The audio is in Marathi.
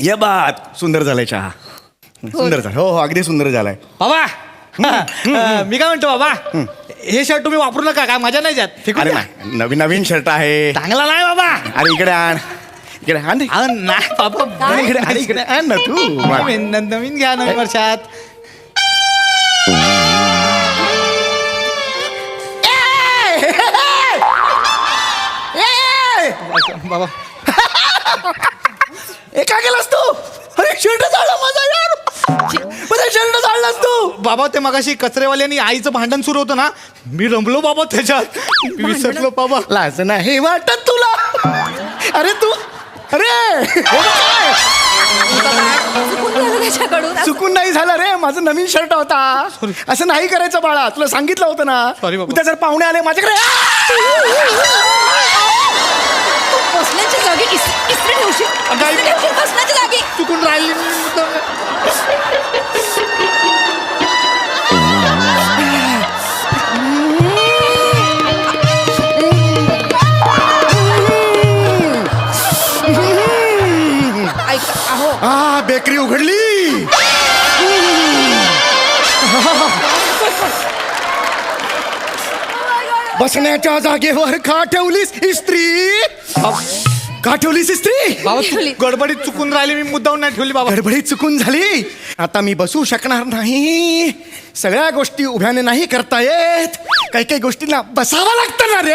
ये बात सुंदर झालाय चहा. सुंदर झालं. हो हो अगदी सुंदर झालाय. बाबा मी काय म्हणतो बाबा हे शर्ट तुम्ही वापरू नका काय मजा नाही जात फेकून अरे द्या. नाही नवीन नवीन शर्ट आहे. चांगला नाही बाबा. अरे इकडे आण. इकडे आण रे. अहो, नाही बाबा अरे इकडे अरे इकडे आण ना तू. नवीन घ्या नवीन वर्षात. बाबा ए काय केलास तू? अरे शर्ट झाला माझा यार. माझा शर्ट झालास तू. बाबा ते मगाशी कचरेवाल्यानी आईचं भांडण सुरू होतं ना मी रमलो बाबा त्याच्यात मी विसरलो बाबा. लाज नाही वाटत तुला. अरे तू अरे हे काय? चुकून झालं त्याच्याकडून. चुकून नाही झालं रे माझं नवीन शर्ट होता. असं नाही करायचं बाळा तुला सांगितलं होतं ना. Sorry बाबा. उद्या जर पाहुणे आले माझ्याकडे बसण्याच्या जागी इस्त्री ठेवशील. नाही. इस्त्री ठेवशील बसण्याच्या जागी. चुकून राहिली मी मुद्दाम. ऐक अहो बेकरी उघडली. बसण्याच्या जागेवर का ठेवलीस इस्त्री? का ठेवलीस इस्त्री? बाबा ठेवली. गडबडीत चुकून राहिली मी मुद्दाम नाही ठेवली बाबा. गडबडीत चुकून झाली. आता मी बसू शकणार नाही. सगळ्या गोष्टी उभ्याने नाही करता येत. काही काही गोष्टींना बसावं लागतं ना रे.